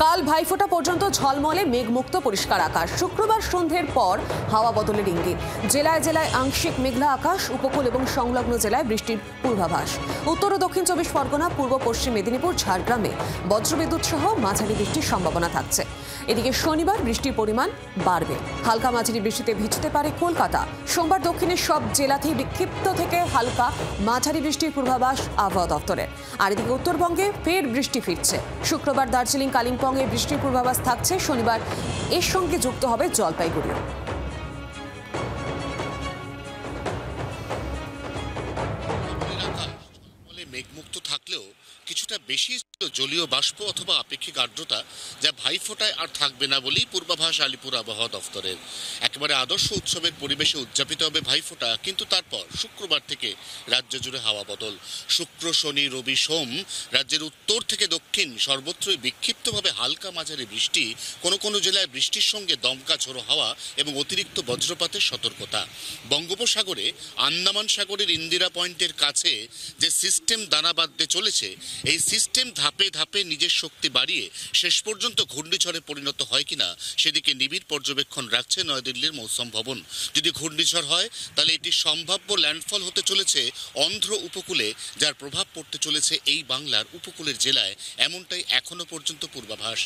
কাল ভাইফোঁটা পর্যন্ত ঝলমলে মেঘমুক্ত পরিষ্কার আকাশ। শুক্রবার সন্ধ্যের পর হাওয়া বদলের ইঙ্গিত। জেলায় জেলায় আংশিক মেঘলা আকাশ, উপকূল এবং সংলগ্ন জেলায় বৃষ্টির পূর্বাভাস। উত্তর ও দক্ষিণ চব্বিশ পরগনা, পূর্ব পশ্চিম মেদিনীপুর, ঝাড়গ্রামে বজ্রবিদ্যুৎ সহ মাঝারি বৃষ্টির সম্ভাবনা থাকছে। এদিকে শনিবার বৃষ্টির পরিমাণ বাড়বে। হালকা মাঝারি বৃষ্টিতে ভিজতে পারে কলকাতা। সোমবার দক্ষিণের সব জেলাতেই বিক্ষিপ্ত থেকে হালকা মাঝারি বৃষ্টির পূর্বাভাস আবহাওয়া দপ্তরের। আর এদিকে উত্তরবঙ্গে ফের বৃষ্টি ফিরছে। শুক্রবার দার্জিলিং, কালিম্পংয়ে বৃষ্টির পূর্বাভাস থাকছে। শনিবার এর সঙ্গে যুক্ত হবে জলপাইগুড়িও। মেঘমুক্ত থাকলেও কিছুটা বেশি জলীয় বাষ্প অথবা আপেক্ষিক আর্দ্রতা, যা ভাইফোঁটায় আর থাকবে না বলেই পূর্বাভাস আলিপুর আবহাওয়া দফতরের। একেবারে আদর্শ উৎসবের পরিবেশে উদযাপিত হবে ভাইফোঁটা, কিন্তু তারপর শুক্রবার থেকে রাজ্য জুড়ে হাওয়া বদল। শুক্র, শনি, রবি, সোম রাজ্যের উত্তর থেকে দক্ষিণ সর্বত্রই বিক্ষিপ্তভাবে হালকা মাঝারি বৃষ্টি, কোনো কোনো জেলায় বৃষ্টির সঙ্গে দমকা ঝোড়ো হাওয়া এবং অতিরিক্ত বজ্রপাতের সতর্কতা। বঙ্গোপসাগরে আন্দামান সাগরের ইন্দিরা পয়েন্টের কাছে যে সিস্টেম দানা বাঁধতে চলেছে, এই সিস্টেম ধাপে ধাপে নিজের শক্তি বাড়িয়ে শেষ পর্যন্ত ঘূর্ণিঝড়ে পরিণত হয় কিনা সেদিকে নিবিড় পর্যবেক্ষণ রাখছে নয়াদিল্লির মৌসুম ভবন। যদি ঘূর্ণিঝড় হয় তাহলে এটি সম্ভাব্য ল্যান্ডফল হতে চলেছে অন্ধ্র উপকূলে, যার প্রভাব পড়তে চলেছে এই বাংলার উপকূলের জেলায়, এমনটাই এখনো পর্যন্ত পূর্বাভাস।